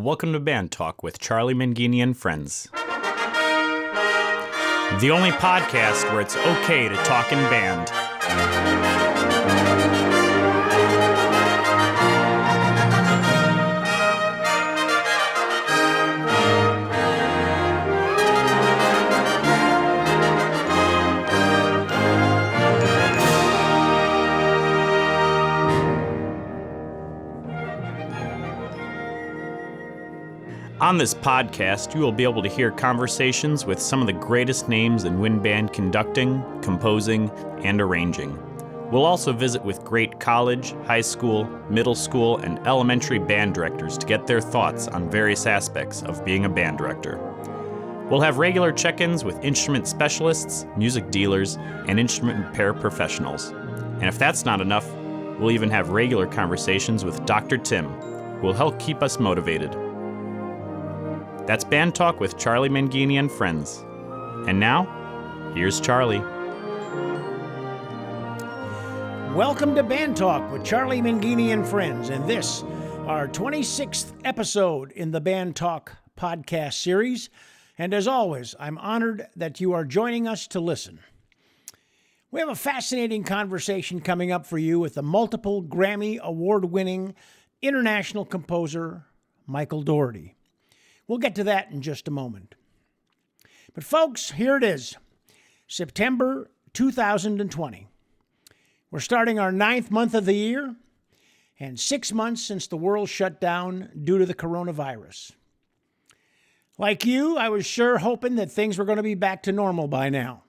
Welcome to Band Talk with Charlie Mangini and friends. The only podcast where it's okay to talk in band. On this podcast, you will be able to hear conversations with some of the greatest names in wind band conducting, composing, and arranging. We'll also visit with great college, high school, middle school, and elementary band directors to get their thoughts on various aspects of being a band director. We'll have regular check-ins with instrument specialists, music dealers, and instrument repair professionals. And if that's not enough, we'll even have regular conversations with Dr. Tim, who will help keep us motivated. That's Band Talk with Charlie Mangini and friends. And now, here's Charlie. Welcome to Band Talk with Charlie Mangini and friends, and this, our 26th episode in the Band Talk podcast series. And as always, I'm honored that you are joining us to listen. We have a fascinating conversation coming up for you with the multiple Grammy award-winning international composer, Michael Daugherty. We'll get to that in just a moment. But folks, here it is, September 2020. We're starting our 9th month of the year, and 6 months since the world shut down due to the coronavirus. Like you, I was sure hoping that things were going to be back to normal by now.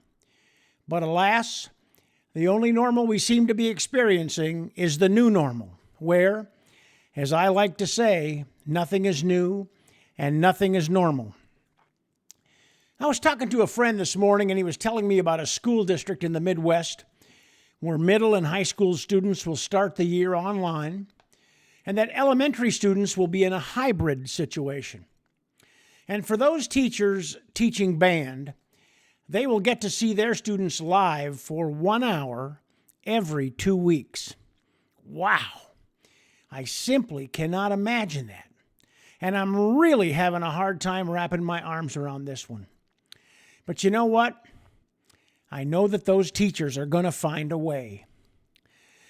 But alas, the only normal we seem to be experiencing is the new normal, where, as I like to say, nothing is new and nothing is normal. I was talking to a friend this morning, and he was telling me about a school district in the Midwest where middle and high school students will start the year online, and that elementary students will be in a hybrid situation. And for those teachers teaching band, they will get to see their students live for 1 hour every 2 weeks. Wow! I simply cannot imagine that. And I'm really having a hard time wrapping my arms around this one. But you know what? I know that those teachers are going to find a way.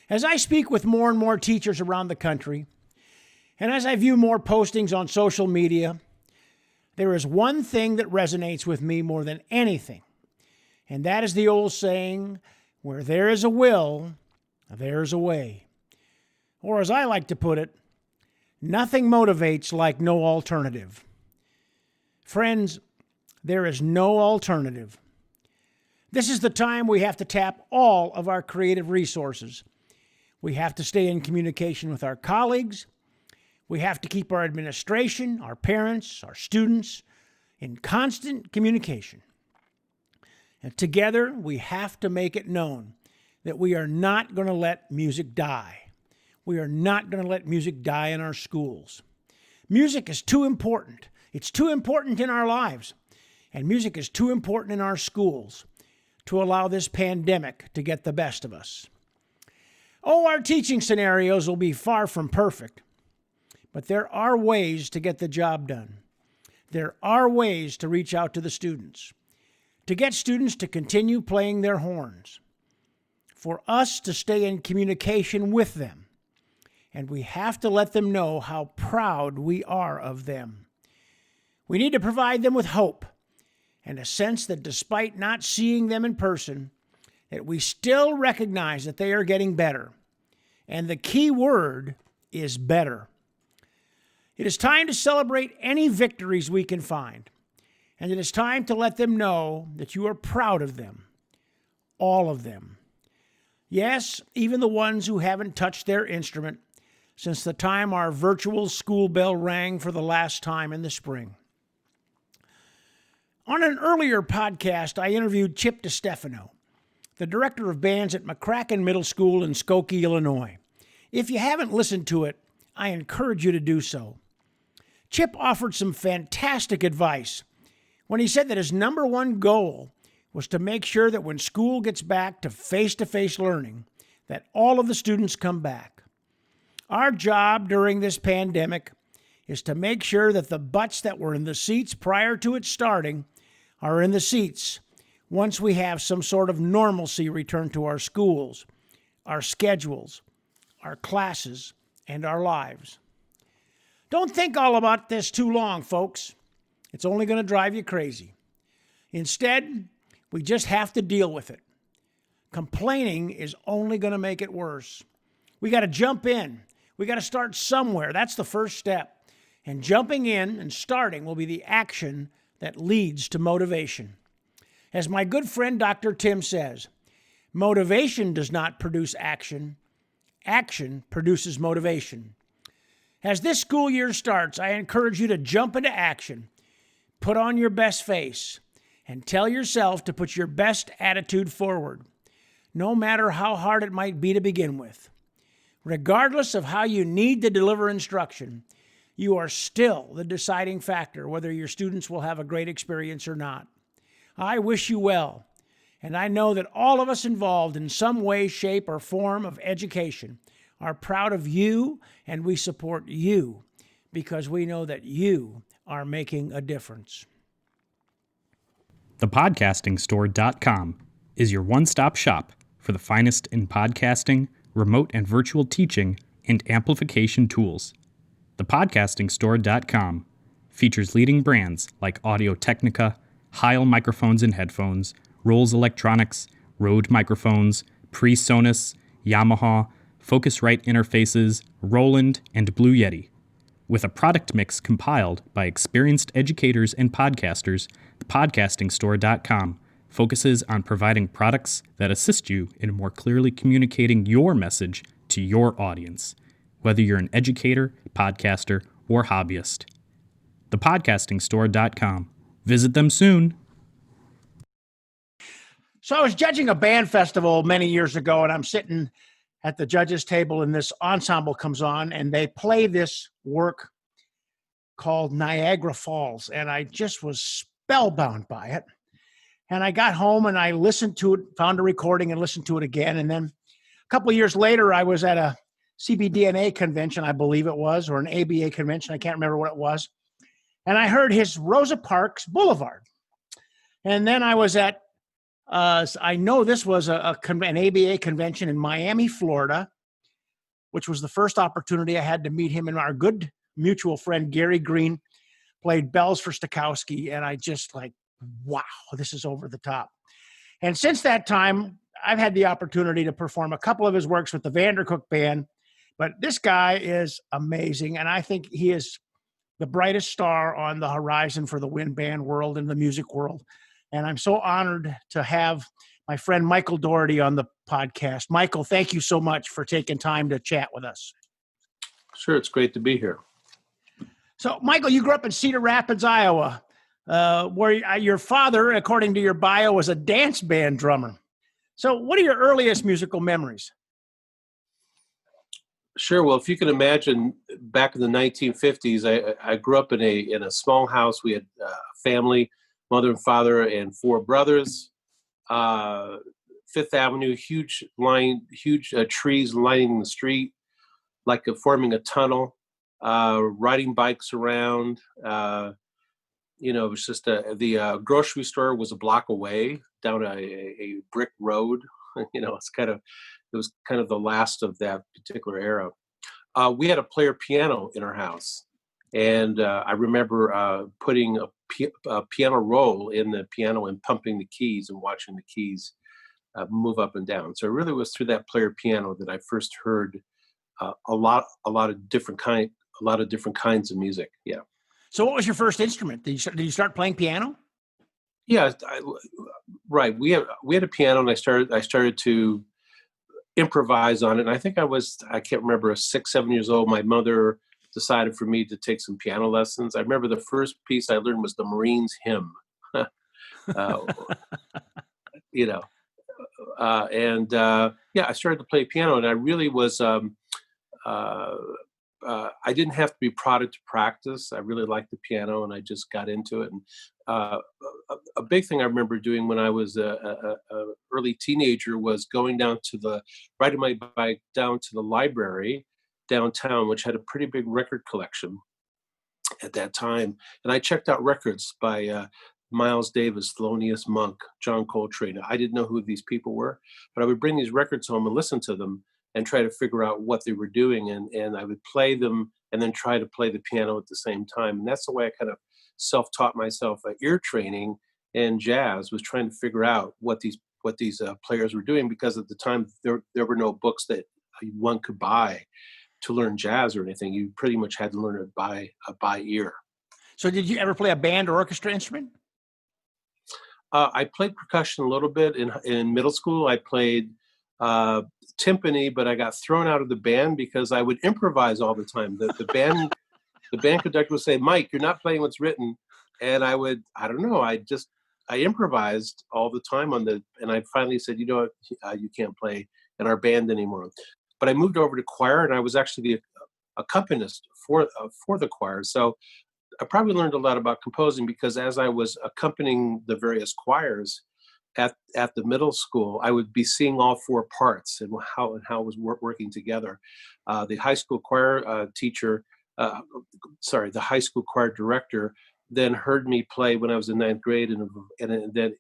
As I speak with more and more teachers around the country, and as I view more postings on social media, there is one thing that resonates with me more than anything, and that is the old saying, where there is a will, there is a way. Or as I like to put it, nothing motivates like no alternative. Friends, there is no alternative. This is the time we have to tap all of our creative resources. We have to stay in communication with our colleagues. We have to keep our administration, our parents, our students in constant communication. And together, we have to make it known that we are not going to let music die. We are not going to let music die in our schools. Music is too important. It's too important in our lives. And music is too important in our schools to allow this pandemic to get the best of us. Oh, our teaching scenarios will be far from perfect. But there are ways to get the job done. There are ways to reach out to the students, to get students to continue playing their horns, for us to stay in communication with them. And we have to let them know how proud we are of them. We need to provide them with hope and a sense that despite not seeing them in person, that we still recognize that they are getting better. And the key word is better. It is time to celebrate any victories we can find. And it is time to let them know that you are proud of them. All of them. Yes, even the ones who haven't touched their instrument since the time our virtual school bell rang for the last time in the spring. On an earlier podcast, I interviewed Chip DeStefano, the director of bands at McCracken Middle School in Skokie, Illinois. If you haven't listened to it, I encourage you to do so. Chip offered some fantastic advice when he said that his number one goal was to make sure that when school gets back to face-to-face learning, that all of the students come back. Our job during this pandemic is to make sure that the butts that were in the seats prior to it starting are in the seats once we have some sort of normalcy return to our schools, our schedules, our classes, and our lives. Don't think all about this too long, folks. It's only going to drive you crazy. Instead, we just have to deal with it. Complaining is only going to make it worse. We got to jump in. We got to start somewhere. That's the first step. And jumping in and starting will be the action that leads to motivation. As my good friend Dr. Tim says, motivation does not produce action. Action produces motivation. As this school year starts, I encourage you to jump into action, put on your best face, and tell yourself to put your best attitude forward, no matter how hard it might be to begin with. Regardless of how you need to deliver instruction, you are still the deciding factor whether your students will have a great experience or not. I wish you well, and I know that all of us involved in some way, shape, or form of education are proud of you, and we support you because we know that you are making a difference. ThePodcastingStore.com is your one-stop shop for the finest in podcasting, remote and virtual teaching, and amplification tools. ThePodcastingStore.com features leading brands like Audio-Technica, Heil microphones and headphones, Rolls Electronics, Rode microphones, PreSonus, Yamaha, Focusrite interfaces, Roland, and Blue Yeti. With a product mix compiled by experienced educators and podcasters, ThePodcastingStore.com focuses on providing products that assist you in more clearly communicating your message to your audience, whether you're an educator, podcaster, or hobbyist. ThePodcastingStore.com. Visit them soon. So I was judging a band festival many years ago, and I'm sitting at the judges' table, and this ensemble comes on, and they play this work called Niagara Falls, and I just was spellbound by it. And I got home, and I listened to it, found a recording, and listened to it again. And then a couple of years later, I was at a CBDNA convention, I believe it was, or an ABA convention. I can't remember what it was. And I heard his Rosa Parks Boulevard. And then I was at I know this was an ABA convention in Miami, Florida, which was the first opportunity I had to meet him. And our good mutual friend, Gary Green, played bells for Stokowski. And I just like, wow, this is over the top. And since that time, I've had the opportunity to perform a couple of his works with the Vandercook Band. But this guy is amazing. And I think he is the brightest star on the horizon for the wind band world and the music world. And I'm so honored to have my friend Michael Daugherty on the podcast. Michael, thank you so much for taking time to chat with us. Sure, it's great to be here. So, Michael, you grew up in Cedar Rapids, Iowa, where your father, according to your bio, was a dance band drummer. So what are your earliest musical memories? Sure. Well, if you can imagine, back in the 1950s, I grew up in a small house. We had a family, mother and father, and four brothers. Fifth Avenue, huge trees lining the street, like forming a tunnel. Riding bikes around. It was just the grocery store was a block away down a brick road. It was kind of the last of that particular era. We had a player piano in our house, and I remember putting a piano roll in the piano and pumping the keys and watching the keys move up and down. So it really was through that player piano that I first heard a lot of different kinds of music. Yeah. So what was your first instrument? Did you start playing piano? Yeah, right. We had a piano, and I started to improvise on it. And I think I can't remember, 6, 7 years old. My mother decided for me to take some piano lessons. I remember the first piece I learned was the Marines hymn. I started to play piano, and I really was. I didn't have to be prodded to practice. I really liked the piano, and I just got into it. And a big thing I remember doing when I was a early teenager was going riding my bike down to the library downtown, which had a pretty big record collection. at that time. And I checked out records by Miles Davis, Thelonious Monk, John Coltrane. I didn't know who these people were, but I would bring these records home and listen to them and try to figure out what they were doing. And I would play them and then try to play the piano at the same time. And that's the way I kind of self-taught myself ear training and jazz, was trying to figure out what these players were doing, because at the time there were no books that one could buy to learn jazz or anything. You pretty much had to learn it by ear. So did you ever play a band or orchestra instrument? I played percussion a little bit in middle school. I played timpani, but I got thrown out of the band because I would improvise all the time. The band conductor would say, "Mike, you're not playing what's written," and I don't know. I improvised all the time and I finally said, "You know what, you can't play in our band anymore." But I moved over to choir, and I was actually the accompanist for the choir. So I probably learned a lot about composing, because as I was accompanying the various choirs at the middle school, I would be seeing all four parts and how it was working together. The high school choir the high school choir director then heard me play when I was in ninth grade, and then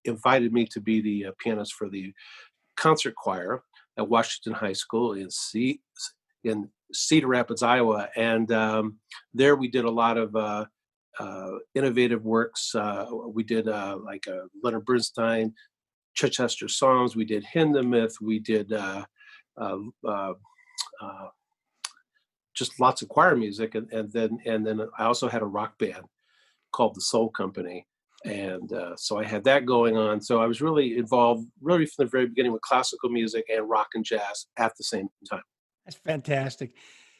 invited me to be the pianist for the concert choir at Washington High School in Cedar Rapids, Iowa. And there we did a lot of innovative works. We did like Leonard Bernstein, Chichester Psalms. We did Hindemith. We did just lots of choir music. And then I also had a rock band called the Soul Company. And so I had that going on. So I was really involved, really from the very beginning, with classical music and rock and jazz at the same time. That's fantastic.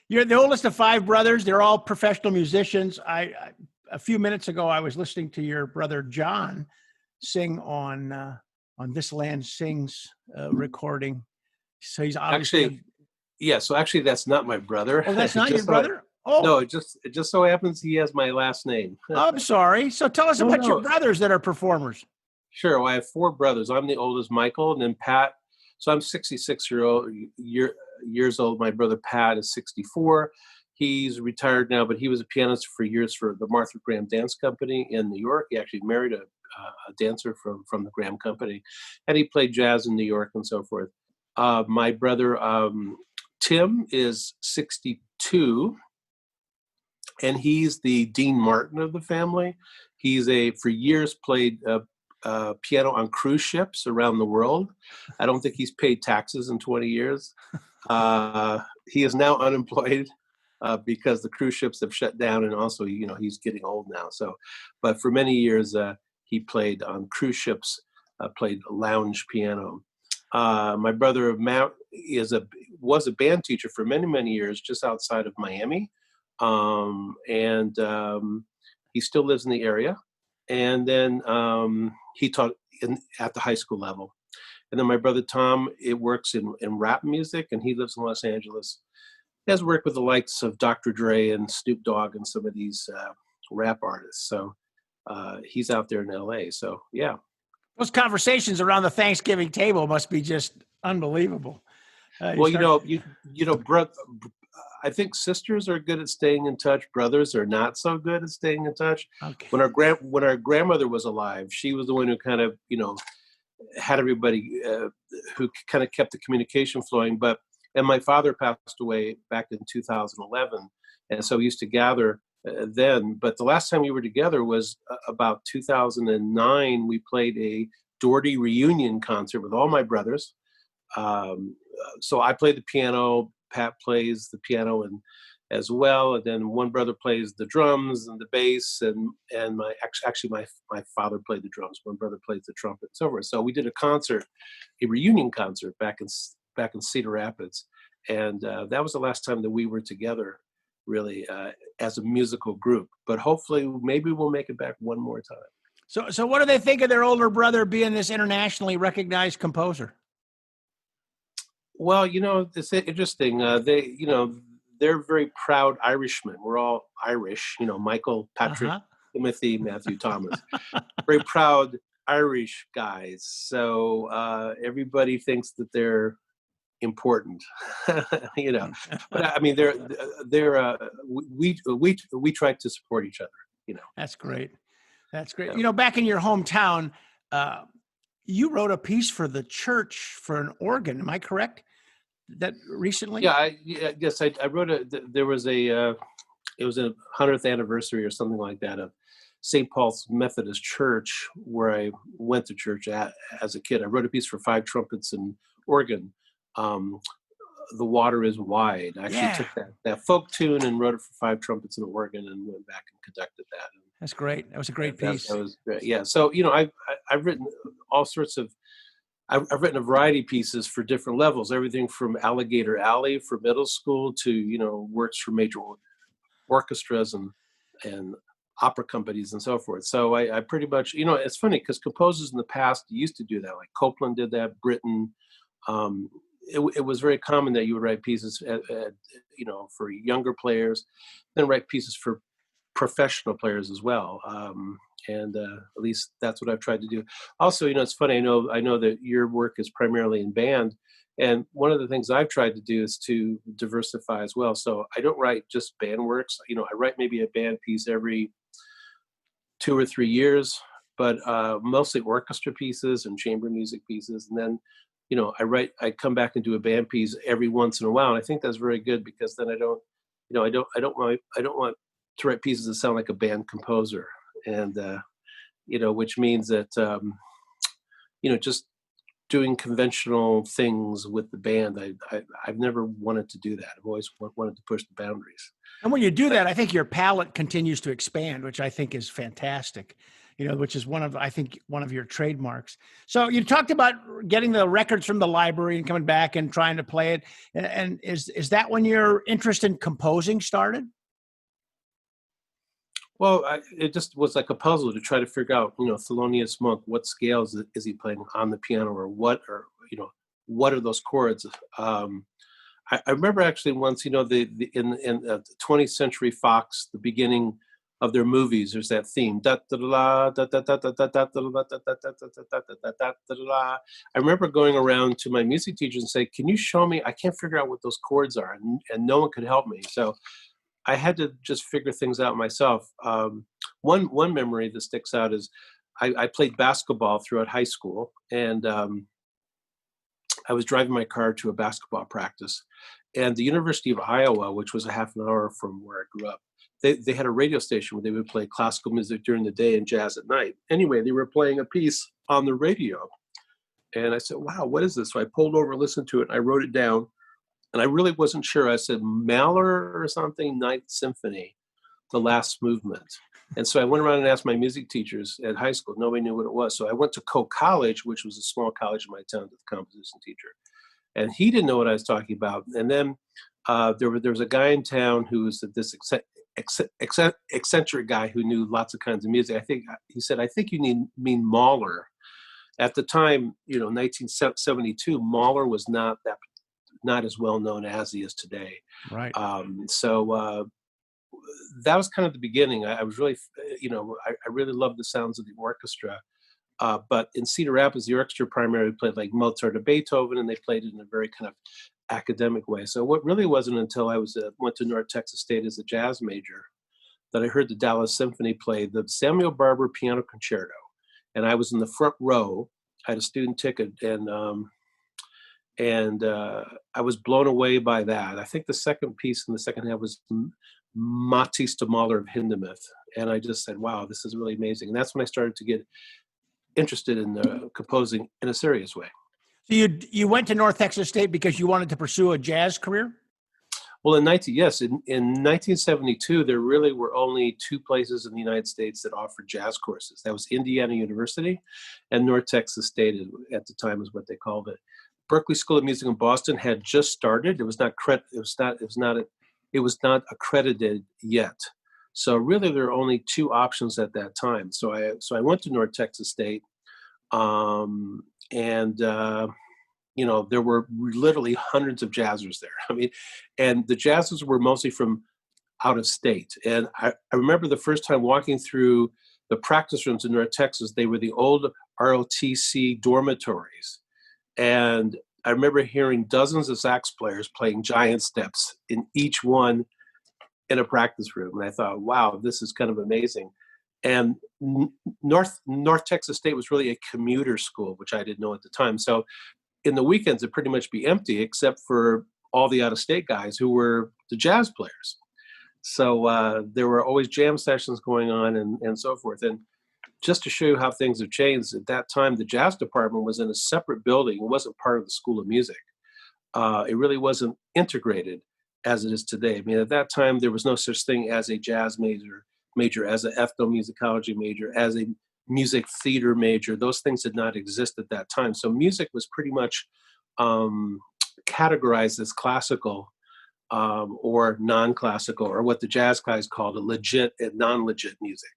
You're the oldest of five brothers. They're all professional musicians. A few minutes ago, I was listening to your brother John sing on This Land Sings recording. So he's obviously So actually, that's not my brother. Oh, that's not your brother? Oh, no, it just so happens he has my last name. I'm sorry. So tell us about your brothers that are performers. Sure. Well, I have four brothers. I'm the oldest, Michael, and then Pat. So I'm 66 years old. My brother Pat is 64. He's retired now, but he was a pianist for years for the Martha Graham Dance Company in New York. He actually married a dancer from the Graham Company, and he played jazz in New York and so forth. My brother Tim is 62. And he's the Dean Martin of the family. He's for years played piano on cruise ships around the world. I don't think he's paid taxes in 20 years. He is now unemployed because the cruise ships have shut down, and also, he's getting old now. So, but for many years, he played on cruise ships, played lounge piano. My brother Matt was a band teacher for many, many years just outside of Miami. And he still lives in the area. And then he taught at the high school level. And then my brother Tom, works in rap music, and he lives in Los Angeles. He has worked with the likes of Dr. Dre and Snoop Dogg and some of these rap artists. So he's out there in LA. So yeah. Those conversations around the Thanksgiving table must be just unbelievable. I think sisters are good at staying in touch. Brothers are not so good at staying in touch. Okay. When our grandmother was alive, she was the one who kind of, had everybody who kind of kept the communication flowing. And my father passed away back in 2011. And so we used to gather then. But the last time we were together was about 2009. We played a Daugherty reunion concert with all my brothers. So I played the piano. Pat plays the piano as well, and then one brother plays the drums and the bass, and my father played the drums. One brother plays the trumpet, and so forth. So we did a reunion concert back in Cedar Rapids, and that was the last time that we were together, really, as a musical group. But hopefully, maybe we'll make it back one more time. So what do they think of their older brother being this internationally recognized composer? Well, it's interesting. They're very proud Irishmen. We're all Irish, Michael, Patrick, Timothy, Matthew, Thomas. Very proud Irish guys. So everybody thinks that they're important, you know. But I mean, we try to support each other, you know. That's great. That's great. Yeah. You know, back in your hometown, uh, you wrote a piece for the church for an organ. Am I correct? That recently? Yes, I wrote there was it was a 100th anniversary or something like that of St. Paul's Methodist Church, where I went to church as a kid. I wrote a piece for 5 trumpets and organ. Um, the Water is Wide. I actually Yeah, took that folk tune and wrote it for 5 trumpets and organ, and went back and conducted that. that's great. That was a great That, piece. that was great. Yeah. So you know, I've written all sorts of. I've written a variety of pieces for different levels, everything from Alligator Alley for middle school to, you know, works for major orchestras and opera companies and so forth. So I pretty much, you know, it's funny because composers in the past used to do that. Like Copland did that, Britten. Um, it was very common that you would write pieces, you know, for younger players, then write pieces for professional players as well. And at least that's what I've tried to do. Also, you know, it's funny. I know that your work is primarily in band, and one of the things I've tried to do is to diversify as well. So I don't write just band works. You know, I write maybe a band piece every 2 or 3 years, but mostly orchestra pieces and chamber music pieces. And then, you know, I come back and do a band piece every once in a while. And I think that's very good because then I don't, you know, I don't want to write pieces that sound like a band composer. And, you know, which means that, you know, just doing conventional things with the band, I've never wanted to do that. I've always wanted to push the boundaries. And when you do that, I think your palette continues to expand, which I think is fantastic, you know, which is I think one of your trademarks. So you talked about getting the records from the library and coming back and trying to play it. And is that when your interest in composing started? Well, it just was like a puzzle to try to figure out, you know, Thelonious Monk, what scales is he playing on the piano, or you know, what are those chords? I remember actually once, you know, in 20th Century Fox, the beginning of their movies, there's that theme. Da da da da da da da da da da da da da da da da da. I remember going around to my music teachers and say, "Can you show me? I can't figure out what those chords are," and no one could help me. So I had to just figure things out myself. One memory that sticks out is I played basketball throughout high school, and I was driving my car to a basketball practice, and the University of Iowa, which was a half an hour from where I grew up, they had a radio station where they would play classical music during the day and jazz at night. Anyway, they were playing a piece on the radio, and I said, "Wow, what is this?" So I pulled over, listened to it, and I wrote it down. And I really wasn't sure. I said Mahler or something, Ninth Symphony, the last movement. And so I went around and asked my music teachers at high school. Nobody knew what it was. So I went to Coe College, which was a small college in my town, to the composition teacher. And he didn't know what I was talking about. And then there was a guy in town who was this eccentric guy who knew lots of kinds of music. He said, "I think you mean Mahler." At the time, you know, 1972, Mahler was not as well known as he is today. Right. So that was kind of the beginning. I was really, you know, I really loved the sounds of the orchestra. But in Cedar Rapids, the orchestra primarily played like Mozart or Beethoven, and they played it in a very kind of academic way. So what really wasn't until I went to North Texas State as a jazz major that I heard the Dallas Symphony play the Samuel Barber Piano Concerto, and I was in the front row. I had a student ticket, and I was blown away by that. I think the second piece in the second half was Matisse de Mahler of Hindemith, and I just said, "Wow, this is really amazing." And that's when I started to get interested in composing in a serious way. So you went to North Texas State because you wanted to pursue a jazz career? Well, in 1972, there really were only 2 places in the United States that offered jazz courses. That was Indiana University, and North Texas State at the time is what they called it. Berklee School of Music in Boston had just started. It was not accredited yet. So really, there were only 2 options at that time. So I went to North Texas State, and you know, there were literally hundreds of jazzers there. I mean, and the jazzers were mostly from out of state. And I remember the first time walking through the practice rooms in North Texas. They were the old ROTC dormitories. And I remember hearing dozens of sax players playing giant steps in each one in a practice room. And I thought, wow, this is kind of amazing. And North Texas State was really a commuter school, which I didn't know at the time. So in the weekends, it'd pretty much be empty except for all the out-of-state guys who were the jazz players. So there were always jam sessions going on and so forth. And just to show you how things have changed, at that time, the jazz department was in a separate building. It wasn't part of the School of Music. It really wasn't integrated as it is today. I mean, at that time, there was no such thing as a jazz major, as an ethnomusicology major, as a music theater major. Those things did not exist at that time. So music was pretty much categorized as classical or non-classical, or what the jazz guys called a legit and non-legit music.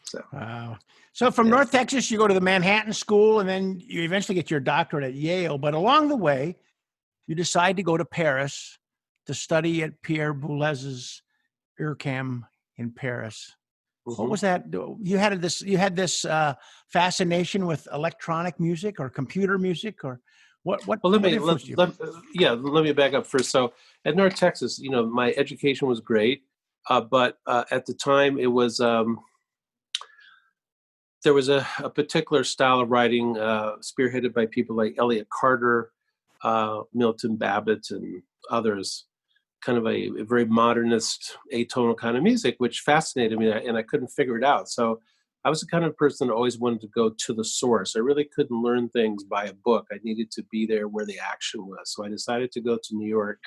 So, wow. So from North Texas, you go to the Manhattan School, and then you eventually get your doctorate at Yale. But along the way, you decide to go to Paris to study at Pierre Boulez's IRCAM in Paris. What was that? You had this fascination with electronic music or computer music, or what? Well, let me back up first. So at North Texas, my education was great, but at the time it was there was a particular style of writing spearheaded by people like Elliott Carter, Milton Babbitt, and others. Kind of a very modernist, atonal kind of music, which fascinated me, and I couldn't figure it out. So I was the kind of person that always wanted to go to the source. I really couldn't learn things by a book. I needed to be there where the action was. So I decided to go to New York.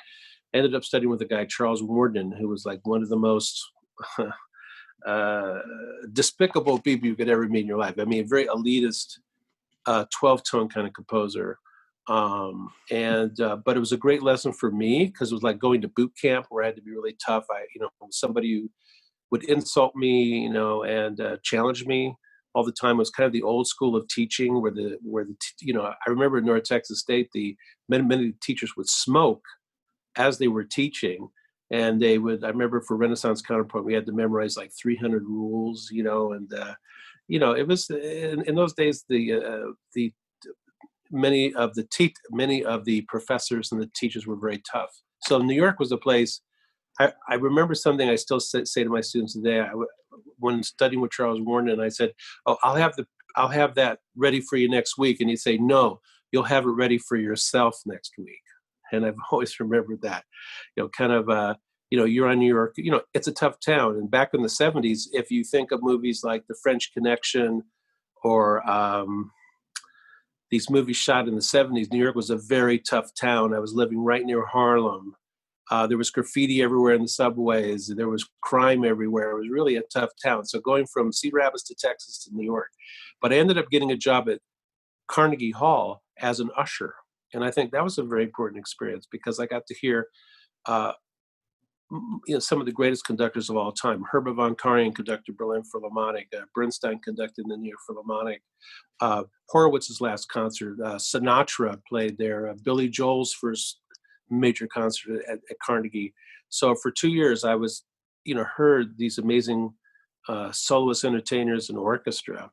I ended up studying with a guy, Charles Warden, who was like one of the most despicable people you could ever meet in your life. I mean, a very elitist 12-tone kind of composer. But it was a great lesson for me because it was like going to boot camp where I had to be really tough. Somebody who would insult me, and challenge me all the time. It was kind of the old school of teaching I remember in North Texas State, many teachers would smoke as they were teaching. And I remember for Renaissance Counterpoint, we had to memorize like 300 rules, and it was in those days, many of the professors and the teachers were very tough. So New York was a place. I remember something I still say to my students today. When studying with Charles Warren, and I said, "Oh, I'll have that ready for you next week," and he'd say, "No, you'll have it ready for yourself next week." And I've always remembered that. You're on New York. It's a tough town. And back in the 70s, if you think of movies like The French Connection or these movies shot in the 70s, New York was a very tough town. I was living right near Harlem. There was graffiti everywhere in the subways. There was crime everywhere. It was really a tough town. So going from Cedar Rapids to Texas to New York. But I ended up getting a job at Carnegie Hall as an usher. And I think that was a very important experience because I got to hear some of the greatest conductors of all time. Herbert von Karajan conducted Berlin Philharmonic. Bernstein conducted the New York Philharmonic. Horowitz's last concert. Sinatra played there. Billy Joel's first major concert at Carnegie. So for 2 years, I was, heard these amazing soloist entertainers and orchestra.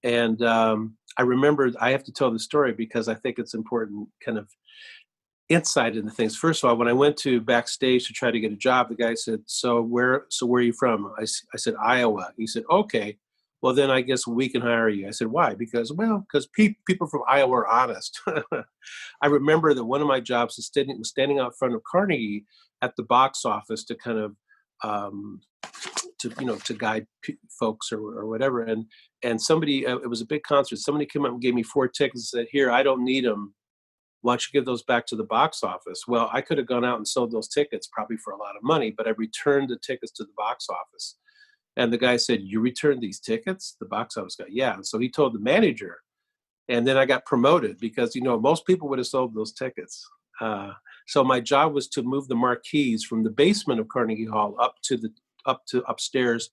And I remember, I have to tell the story because I think it's important kind of insight into things. First of all, when I went to backstage to try to get a job, the guy said, so where are you from? I said, Iowa. He said, okay, well then I guess we can hire you. I said, why? Because people from Iowa are honest. I remember that one of my jobs was standing out front of Carnegie at the box office to kind of, to guide folks or whatever. And somebody, it was a big concert. Somebody came up and gave me 4 tickets and said, here, I don't need them. Why don't you give those back to the box office? Well, I could have gone out and sold those tickets probably for a lot of money, but I returned the tickets to the box office. And the guy said, you returned these tickets? The box office guy, yeah. And so he told the manager. And then I got promoted because, most people would have sold those tickets. So my job was to move the marquees from the basement of Carnegie Hall up to upstairs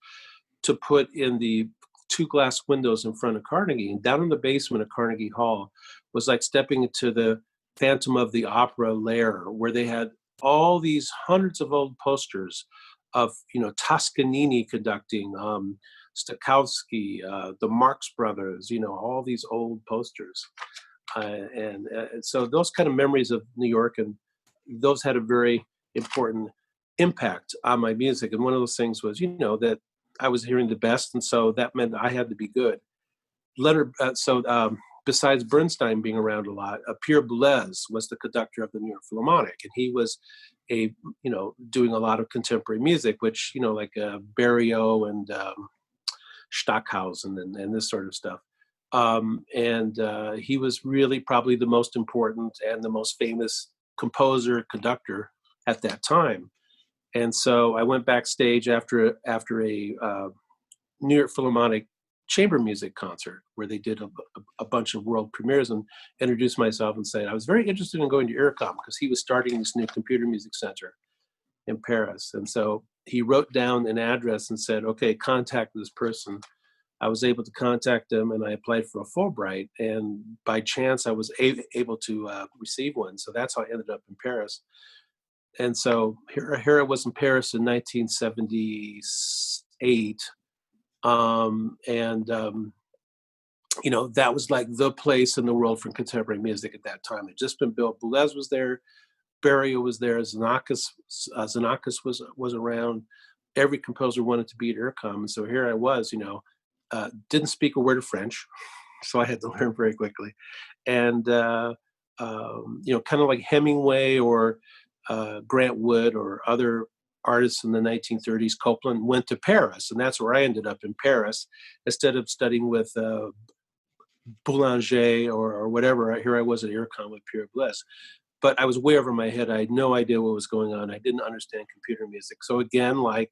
to put in the 2 glass windows in front of Carnegie. And down in the basement of Carnegie Hall was like stepping into the Phantom of the Opera lair, where they had all these hundreds of old posters of, Toscanini conducting, Stokowski, the Marx Brothers, all these old posters. And so those kind of memories of New York, and those had a very important impact on my music. And one of those things was, that I was hearing the best, and so that meant I had to be good. Besides Bernstein being around a lot, Pierre Boulez was the conductor of the New York Philharmonic, and he was doing a lot of contemporary music, which like Berio and Stockhausen and this sort of stuff. He was really probably the most important and the most famous composer conductor at that time. And so I went backstage after a New York Philharmonic chamber music concert where they did a bunch of world premieres, and introduced myself and said I was very interested in going to IRCAM because he was starting this new computer music center in Paris. And so he wrote down an address and said, okay, contact this person. I was able to contact him, and I applied for a Fulbright, and by chance I was able to receive one. So that's how I ended up in Paris. And so here I was in Paris in 1978. That was like the place in the world for contemporary music at that time. It had just been built. Boulez was there, Berio was there, Xenakis was around. Every composer wanted to be at IRCAM, and so here I was. Didn't speak a word of French, so I had to learn very quickly. And kind of like Hemingway or Grant Wood or other artists in the 1930s, Copland went to Paris, and that's where I ended up, in Paris, instead of studying with Boulanger or whatever. Here I was at IRCAM with Pierre Boulez, but I was way over my head. I had no idea what was going on. I didn't understand computer music. So again, like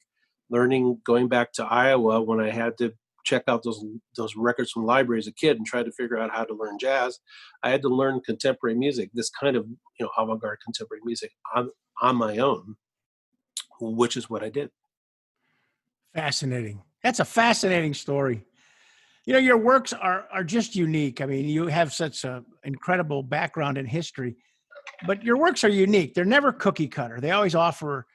going back to Iowa when I had to check out those records from the library as a kid and try to figure out how to learn jazz, I had to learn contemporary music, this kind of avant-garde contemporary music on my own, which is what I did. Fascinating. That's a fascinating story. Your works are just unique. I mean, you have such an incredible background in history, but your works are unique. They're never cookie cutter. They always offer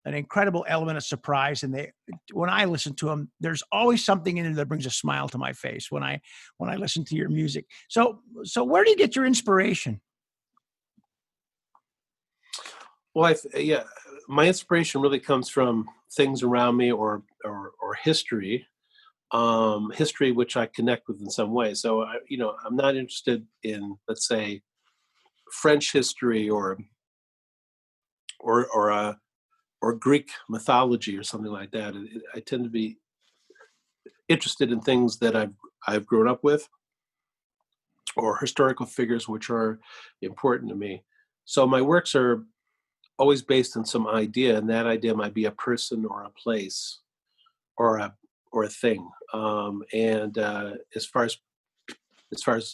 an incredible element of surprise. And when I listen to them, there's always something in it that brings a smile to my face when I listen to your music. So where do you get your inspiration? Well, my inspiration really comes from things around me or history, history which I connect with in some way. So I'm not interested in, let's say, French history or Greek mythology or something like that. I tend to be interested in things that I've grown up with, or historical figures which are important to me. So my works are always based on some idea, and that idea might be a person or a place or a thing. As far as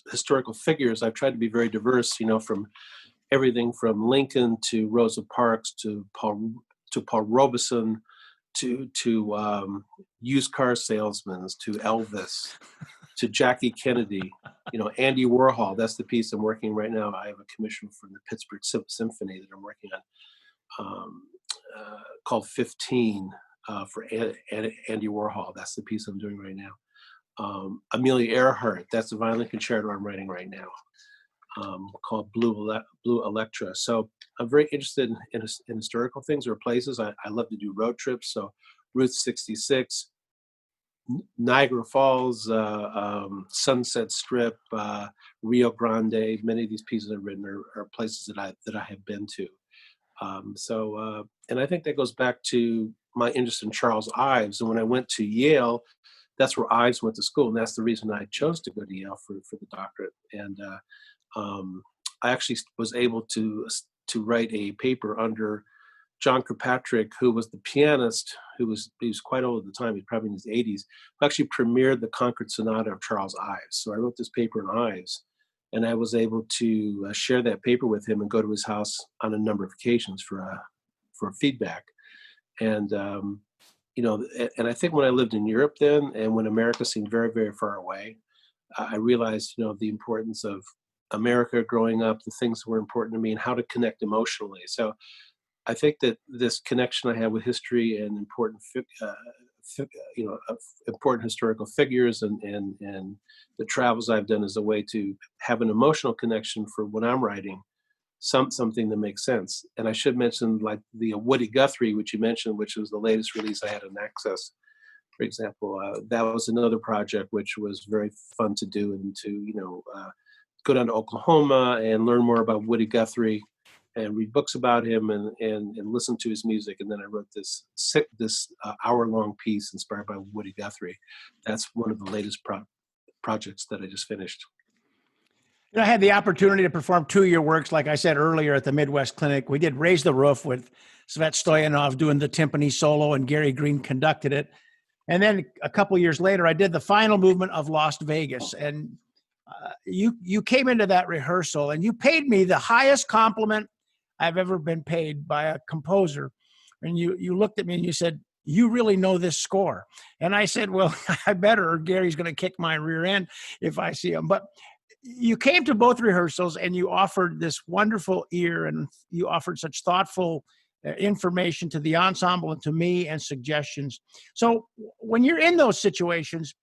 historical figures, I've tried to be very diverse. From everything from Lincoln to Rosa Parks to Paul Robeson to used car salesmen to Elvis to Jackie Kennedy. Andy Warhol. That's the piece I'm working right now. I have a commission from the Pittsburgh Symphony that I'm working on, called 15 for Andy Warhol. That's the piece I'm doing right now. Amelia Earhart. That's the violin concerto I'm writing right now, called Blue Electra. So I'm very interested in historical things or places. I love to do road trips. So Route 66, Niagara Falls, Sunset Strip, Rio Grande. Many of these pieces I've written are places that I have been to. And I think that goes back to my interest in Charles Ives. And when I went to Yale, that's where Ives went to school, and that's the reason I chose to go to Yale for the doctorate. And I actually was able to write a paper under John Kirkpatrick, who was the pianist, he was quite old at the time, he was probably in his 80s, who actually premiered the Concord Sonata of Charles Ives. So I wrote this paper on Ives, and I was able to share that paper with him and go to his house on a number of occasions for feedback. And and I think when I lived in Europe then, and when America seemed very, very far away, I realized, the importance of America growing up, the things that were important to me, and how to connect emotionally. So I think that this connection I have with history and important important historical figures and the travels I've done as a way to have an emotional connection for when I'm writing something that makes sense. And I should mention, like the Woody Guthrie, which you mentioned, which was the latest release I had on Access, for example. That was another project which was very fun to do, and to go down to Oklahoma and learn more about Woody Guthrie and read books about him and listen to his music. And then I wrote this hour-long piece inspired by Woody Guthrie. That's one of the latest projects that I just finished. I had the opportunity to perform 2 of your works, like I said earlier, at the Midwest Clinic. We did Raise the Roof with Svet Stoyanov doing the timpani solo, and Gary Green conducted it. And then a couple of years later, I did the final movement of Lost Vegas. And you came into that rehearsal and you paid me the highest compliment I've ever been paid by a composer. And you looked at me and you said, "You really know this score." And I said, "Well, I better, or Gary's going to kick my rear end if I see him." But you came to both rehearsals and you offered this wonderful ear, and you offered such thoughtful information to the ensemble and to me, and suggestions. So when you're in those situations,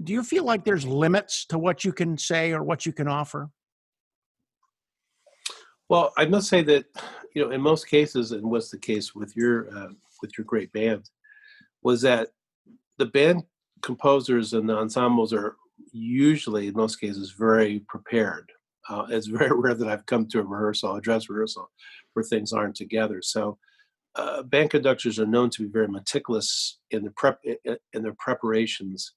do you feel like there's limits to what you can say or what you can offer? Well, I must say that, in most cases, and what's the case with your great band, was that the band composers and the ensembles are usually, in most cases, very prepared. It's very rare that I've come to a dress rehearsal, where things aren't together. So band conductors are known to be very meticulous in their preparations.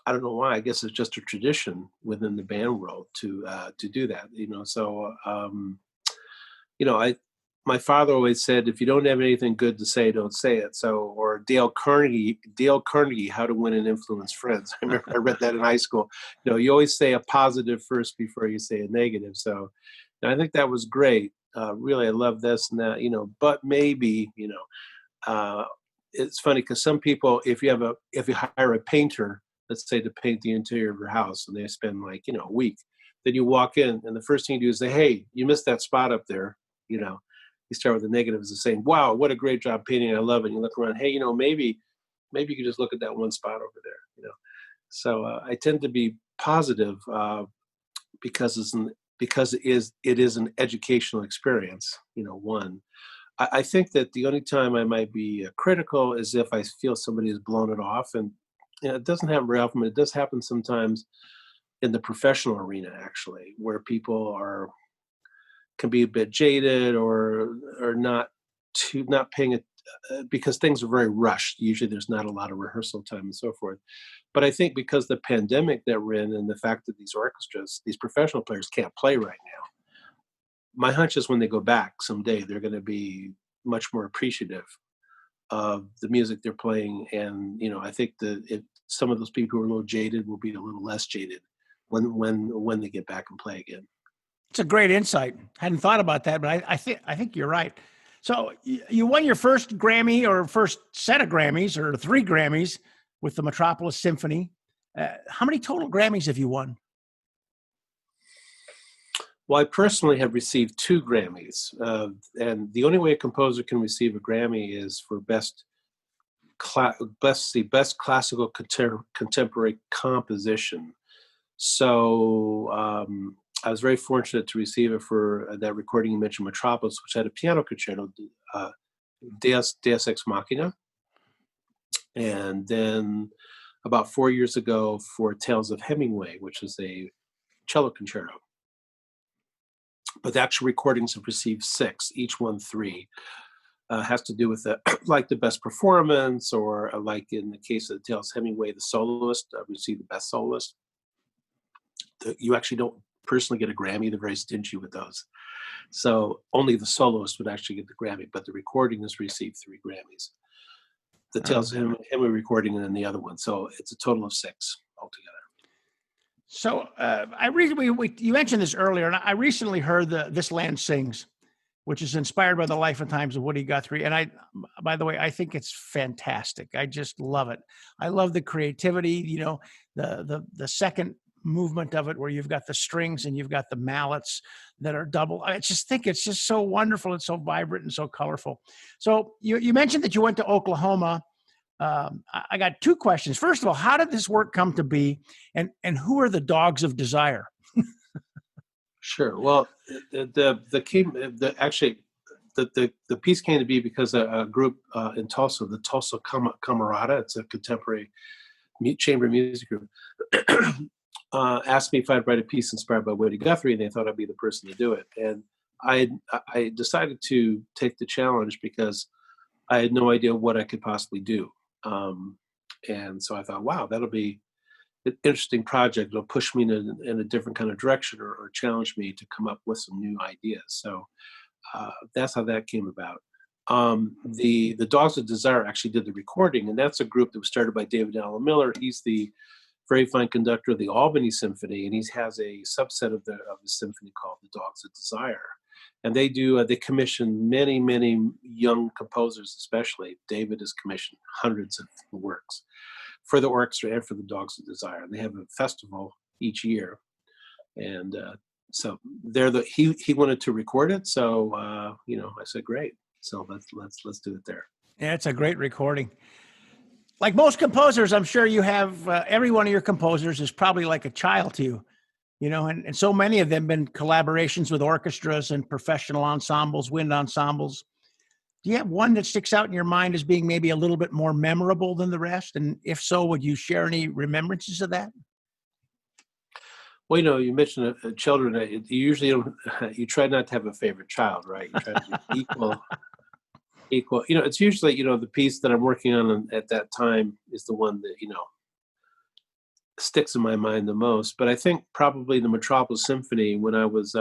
I don't know why. I guess it's just a tradition within the band world to do that. So my father always said, if you don't have anything good to say, don't say it. So, or Dale Carnegie, How to Win and Influence Friends. I remember I read that in high school. You always say a positive first before you say a negative. So I think that was great. Really, I love this and that, but maybe, it's funny because some people, if you hire a painter, let's say, to paint the interior of your house, and they spend a week, then you walk in and the first thing you do is say, "Hey, you missed that spot up there." You start with the negatives and saying, "Wow, what a great job painting. I love it." And you look around, "Hey, maybe you could just look at that one spot over there." So I tend to be positive because it is an educational experience. One. I think that the only time I might be critical is if I feel somebody has blown it off, and it doesn't happen very often, but it does happen sometimes in the professional arena, actually, where people can be a bit jaded or not paying it because things are very rushed. Usually there's not a lot of rehearsal time and so forth. But I think because the pandemic that we're in and the fact that these orchestras, these professional players can't play right now, my hunch is when they go back someday, they're going to be much more appreciative of the music they're playing. And, I think that some of those people who are a little jaded will be a little less jaded when they get back and play again. It's a great insight. Hadn't thought about that, but I think you're right. So you won your first Grammy, or first set of Grammys, or 3 Grammys with the Metropolis Symphony. How many total Grammys have you won? Well, I personally have received 2 Grammys, and the only way a composer can receive a Grammy is for best classical contemporary composition. So I was very fortunate to receive it for that recording you mentioned, Metropolis, which had a piano concerto, Deus Ex Machina. And then about 4 years ago for Tales of Hemingway, which is a cello concerto. But the actual recordings have received 6, each one 3. Has to do with the best performance, or like in the case of Tales of Hemingway, the soloist received the best soloist. You actually don't personally get a Grammy. They're very stingy with those. So only the soloist would actually get the Grammy, but the recording has received 3 Grammys. The Tales of Hemingway recording and then the other one. So it's a total of 6 altogether. So you mentioned this earlier, and I recently heard This Land Sings, which is inspired by the life and times of Woody Guthrie. And by the way, I think it's fantastic. I just love it. I love the creativity, the second movement of it where you've got the strings and you've got the mallets that are double. I just think it's just so wonderful. It's so vibrant and so colorful. So you mentioned that you went to Oklahoma. I got two questions. First of all, how did this work come to be, and who are the Dogs of Desire? Sure. Well, the piece came to be because a group in Tulsa, the Tulsa Camerata, it's a contemporary chamber music group, asked me if I'd write a piece inspired by Woody Guthrie, and they thought I'd be the person to do it. And I decided to take the challenge because I had no idea what I could possibly do. And so I thought, wow, that'll be an interesting project. It'll push me in a different kind of direction or challenge me to come up with some new ideas. So that's how that came about. The Dogs of Desire actually did the recording, and that's a group that was started by David Allen Miller. He's the very fine conductor of the Albany Symphony, and he has a subset of the symphony called the Dogs of Desire. And they commission many young composers, especially. David has commissioned hundreds of works for the orchestra and for the Dogs of Desire. And they have a festival each year. And so he wanted to record it. So, I said, great. So let's do it there. Yeah, it's a great recording. Like most composers, I'm sure you have, every one of your composers is probably like a child to you. And so many of them been collaborations with orchestras and professional ensembles, wind ensembles. Do you have one that sticks out in your mind as being maybe a little bit more memorable than the rest? And if so, would you share any remembrances of that? Well, you mentioned children. You usually you try not to have a favorite child, right? You try to be equal. It's usually, the piece that I'm working on at that time is the one that, sticks in my mind the most. But I think probably the Metropolis Symphony, when I was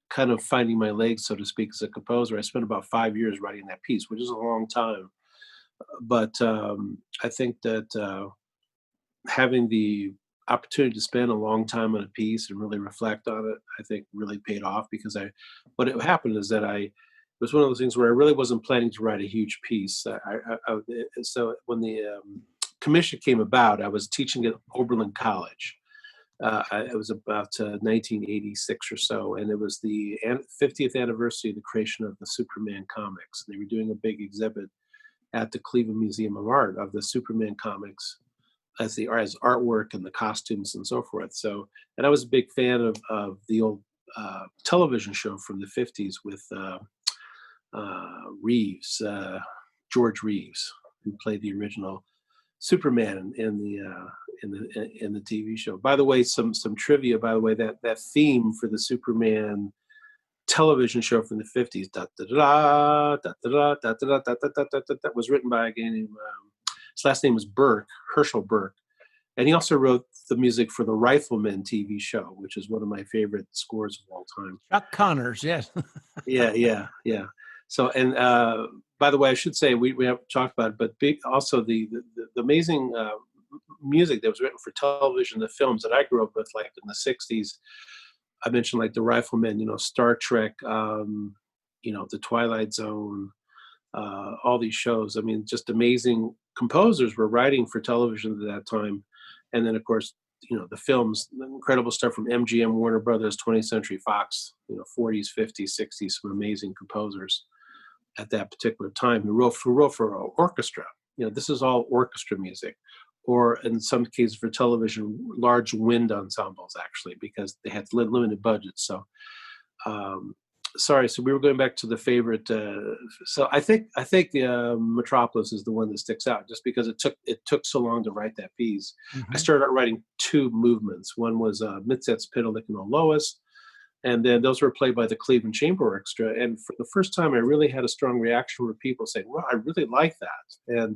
kind of finding my legs, so to speak, as a composer, I spent about 5 years writing that piece, which is a long time. But I think that having the opportunity to spend a long time on a piece and really reflect on it, I think really paid off, because what happened is that it was one of those things where I really wasn't planning to write a huge piece. So when the commission came about, I was teaching at Oberlin College. It was about 1986 or so, and it was the 50th anniversary of the creation of the Superman comics. And they were doing a big exhibit at the Cleveland Museum of Art of the Superman comics as artwork and the costumes and so forth. So, and I was a big fan of the old television show from the 50s with Reeves, George Reeves, who played the original Superman in the TV show. By the way, some trivia. By the way, that theme for the Superman television show from the 50s, that was written by a guy named his last name was Burke, Herschel Burke, and he also wrote the music for the Rifleman TV show, which is one of my favorite scores of all time. Chuck Connors, yes. Yeah. So, and by the way, I should say we haven't talked about it, but also the amazing music that was written for television, the films that I grew up with, like in the 60s. I mentioned like the Rifleman, Star Trek, the Twilight Zone, all these shows. I mean, just amazing composers were writing for television at that time. And then, of course, the films, the incredible stuff from MGM, Warner Brothers, 20th Century Fox, 40s, 50s, 60s, some amazing composers at that particular time who wrote for orchestra. This is all orchestra music, or in some cases for television, large wind ensembles, actually, because they had limited budgets. So, sorry. So we were going back to the favorite. So I think the Metropolis is the one that sticks out, just because it took so long to write that piece. Mm-hmm. I started out writing two movements. One was Mitzet's Piddalik and Lois, and then those were played by the Cleveland Chamber Orchestra. And for the first time, I really had a strong reaction from people saying, "Well, I really like that." And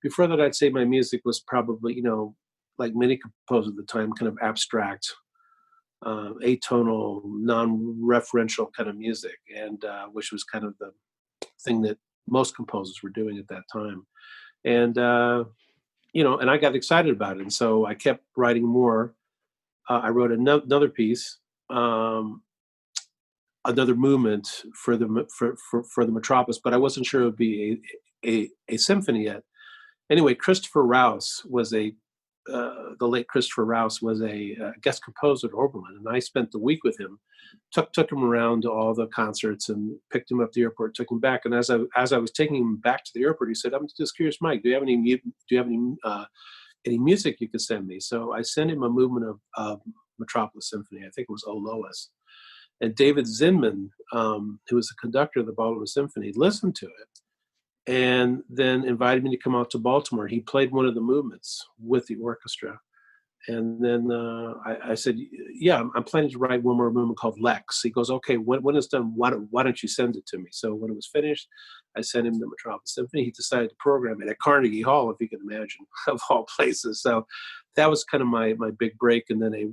before that, I'd say my music was probably, like many composers at the time, kind of abstract, atonal, non-referential kind of music, and which was kind of the thing that most composers were doing at that time. And and I got excited about it, and so I kept writing more. I wrote another piece, another movement for the Metropolis, but I wasn't sure it would be a symphony yet. Anyway, Christopher Rouse was a the late Christopher Rouse was a guest composer at Oberlin, and I spent the week with him. Took him around to all the concerts and picked him up at the airport, took him back. And as I was taking him back to the airport, he said, "I'm just curious, Mike, do you have any music you could send me?" So I sent him a movement of Metropolis Symphony. I think it was O Lois. And David Zinman, who was the conductor of the Baltimore Symphony, listened to it and then invited me to come out to Baltimore. He played one of the movements with the orchestra. And then I said, "Yeah, I'm planning to write one more movement called Lex." He goes, "Okay, when it's done, why don't you send it to me?" So when it was finished, I sent him the Metropolis Symphony. He decided to program it at Carnegie Hall, if you can imagine, of all places. So that was kind of my big break. And then a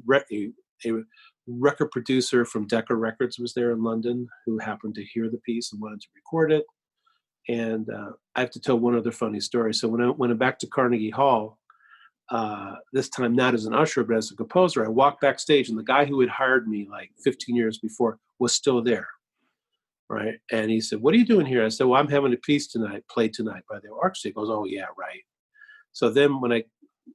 record producer from Decca Records was there in London who happened to hear the piece and wanted to record it. And I have to tell one other funny story. So when I went back to Carnegie Hall, this time not as an usher, but as a composer, I walked backstage, and the guy who had hired me like 15 years before was still there, right? And he said, "What are you doing here?" I said, "Well, I'm having a piece played tonight by the orchestra." He goes, "Oh, yeah, right." So then when I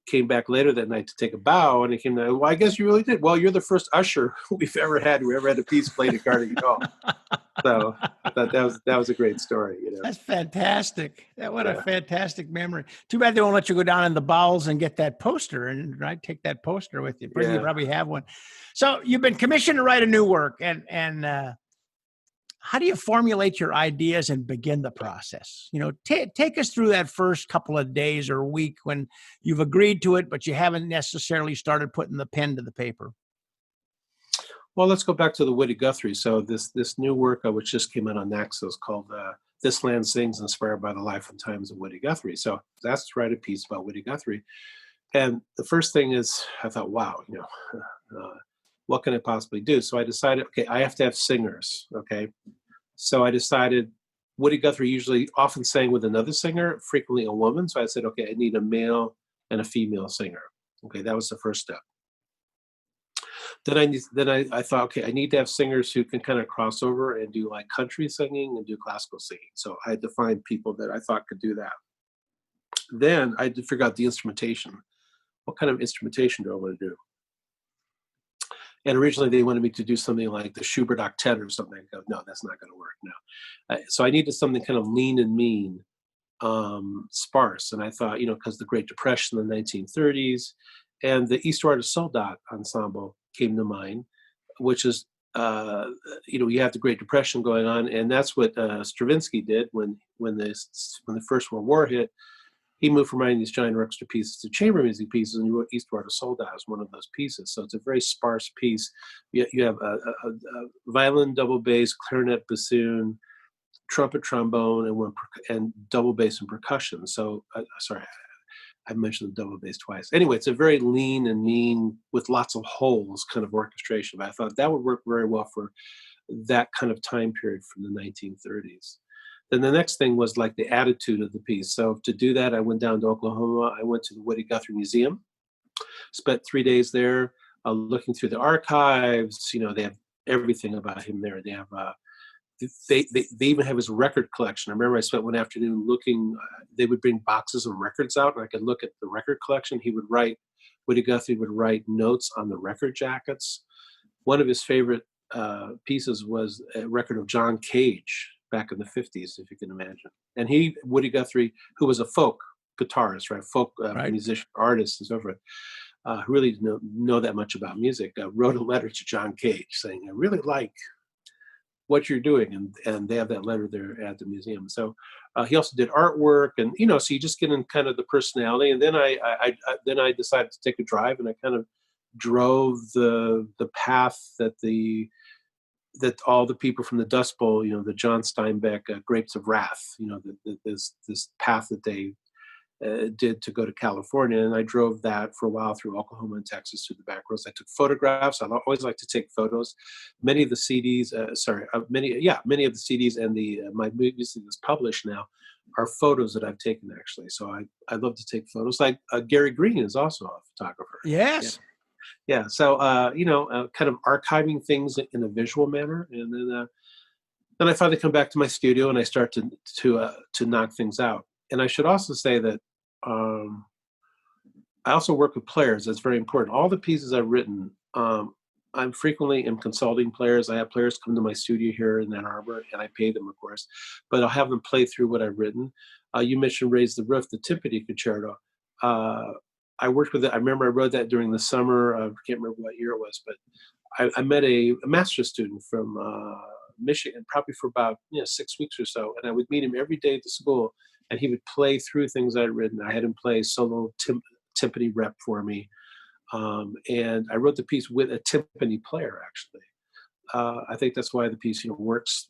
came back later that night to take a bow, and he came down, "Well, I guess you really did. Well, you're the first usher we've ever had who ever had a piece played at Carnegie Hall." So I thought that was a great story. That's fantastic. What a Yeah. fantastic memory. Too bad they won't let you go down in the bowels and get that poster and take that poster with you. You Yeah. probably have one. So you've been commissioned to write a new work, and how do you formulate your ideas and begin the process? Take us through that first couple of days or week when you've agreed to it, but you haven't necessarily started putting the pen to the paper. Well, let's go back to the Woody Guthrie. So this new work which just came out on Naxos called "This Land Sings," inspired by the life and times of Woody Guthrie. So that's to write a piece about Woody Guthrie. And the first thing is, I thought, wow, what can I possibly do? So I decided, okay, I have to have singers. Okay, so I decided Woody Guthrie usually often sang with another singer, frequently a woman. So I said, okay, I need a male and a female singer. Okay, that was the first step. Then I thought, okay, I need to have singers who can kind of cross over and do like country singing and do classical singing. So I had to find people that I thought could do that. Then I had to figure out the instrumentation. What kind of instrumentation do I want to do? And originally they wanted me to do something like the Schubert Octet or something. I go, no, that's not going to work. No. So I needed something kind of lean and mean, sparse. And I thought, because the Great Depression in the 1930s and the Eastward of Soldat ensemble came to mind, which is, you have the Great Depression going on, and that's what Stravinsky did when the First World War hit. He moved from writing these giant orchestra pieces to chamber music pieces, and he wrote Eastward of Soldat as one of those pieces. So it's a very sparse piece. You have a violin, double bass, clarinet, bassoon, trumpet, trombone, and double bass and percussion. So, sorry, I mentioned the double bass twice. Anyway, it's a very lean and mean with lots of holes kind of orchestration. But I thought that would work very well for that kind of time period from the 1930s. Then the next thing was like the attitude of the piece. So to do that, I went down to Oklahoma. I went to the Woody Guthrie Museum, spent 3 days there looking through the archives. They have everything about him there. They have they even have his record collection. I remember I spent one afternoon looking. They would bring boxes of records out, and I could look at the record collection. Woody Guthrie would write notes on the record jackets. One of his favorite pieces was a record of John Cage back in the 50s, if you can imagine. And Woody Guthrie, who was a folk guitarist, right, folk musician, artist, and so forth, who really didn't know that much about music, wrote a letter to John Cage saying, "I really like what you're doing," and they have that letter there at the museum. So he also did artwork, and so you just get in kind of the personality. And then I decided to take a drive, and I kind of drove the path that all the people from the Dust Bowl, the John Steinbeck Grapes of Wrath, this path that they did to go to California. And I drove that for a while through Oklahoma and Texas through the back roads. I took photographs. I always like to take photos. Many of the CDs, many of the CDs and my music that's published now are photos that I've taken actually. So I love to take photos. Like Gary Green is also a photographer. Yes. Yeah. So, kind of archiving things in a visual manner. And then I finally come back to my studio and I start to knock things out. And I should also say that I also work with players. That's very important. All the pieces I've written, I'm frequently am consulting players. I have players come to my studio here in Ann Arbor, and I pay them, of course, but I'll have them play through what I've written. You mentioned Raise the Roof, the timpani concerto. I worked with it. I remember I wrote that during the summer. I can't remember what year it was, but I met a master's student from Michigan, probably for about 6 weeks or so, and I would meet him every day at the school, and he would play through things I'd written. I had him play solo timpani rep for me, and I wrote the piece with a timpani player. Actually, I think that's why the piece works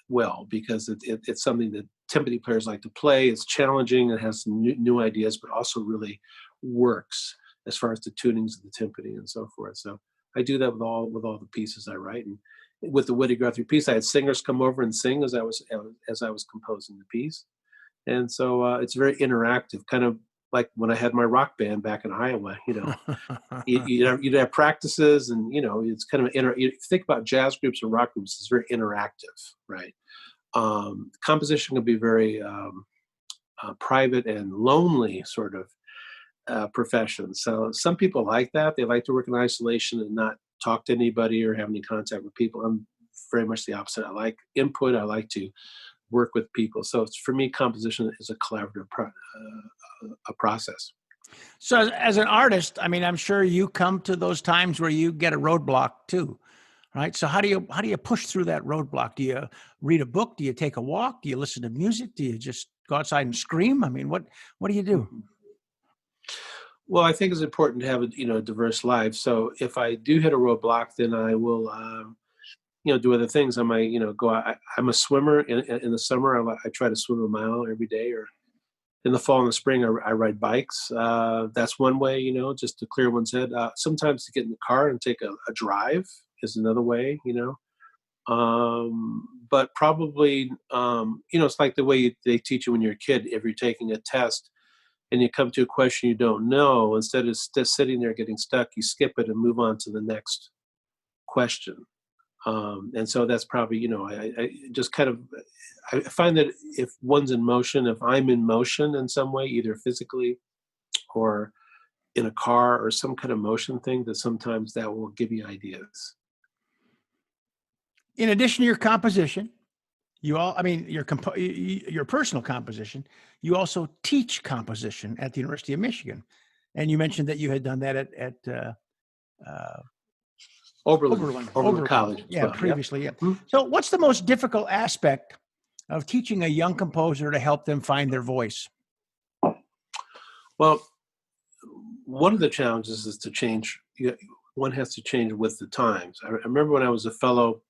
well, because it's something that timpani players like to play. It's challenging. It has some new ideas, but also really works as far as the tunings of the timpani and so forth. So I do that with all the pieces I write. And with the Woody Guthrie piece, I had singers come over and sing as I was composing the piece. And so it's very interactive, kind of like when I had my rock band back in Iowa. You'd have practices, and it's kind of if you think about jazz groups and rock groups, it's very interactive, right? Composition can be very private and lonely sort of profession. So some people like that. They like to work in isolation and not talk to anybody or have any contact with people. I'm very much the opposite. I like input. I like to work with people. So for me, composition is a collaborative process. So as an artist, I mean, I'm sure you come to those times where you get a roadblock too, right? So how do you push through that roadblock? Do you read a book? Do you take a walk? Do you listen to music? Do you just go outside and scream? I mean, what do you do? Well, I think it's important to have a diverse life. So if I do hit a roadblock, then I will do other things. I might go out. I'm a swimmer. In the summer, I try to swim a mile every day, or in the fall and the spring, I ride bikes. That's one way, just to clear one's head. Sometimes to get in the car and take a drive is another way, But probably, it's like the way they teach you when you're a kid. If you're taking a test and you come to a question you don't know, instead of sitting there getting stuck, you skip it and move on to the next question. And so that's probably, I just kind of, I find that if one's in motion, if I'm in motion in some way, either physically or in a car or some kind of motion thing, that sometimes that will give you ideas. In addition to your composition, your personal composition, you also teach composition at the University of Michigan. And you mentioned that you had done that at Oberlin College. Yeah, well. previously. Yep. Yeah. So what's the most difficult aspect of teaching a young composer to help them find their voice? Well, one of the challenges is to change. One has to change with the times. I remember when I was a fellow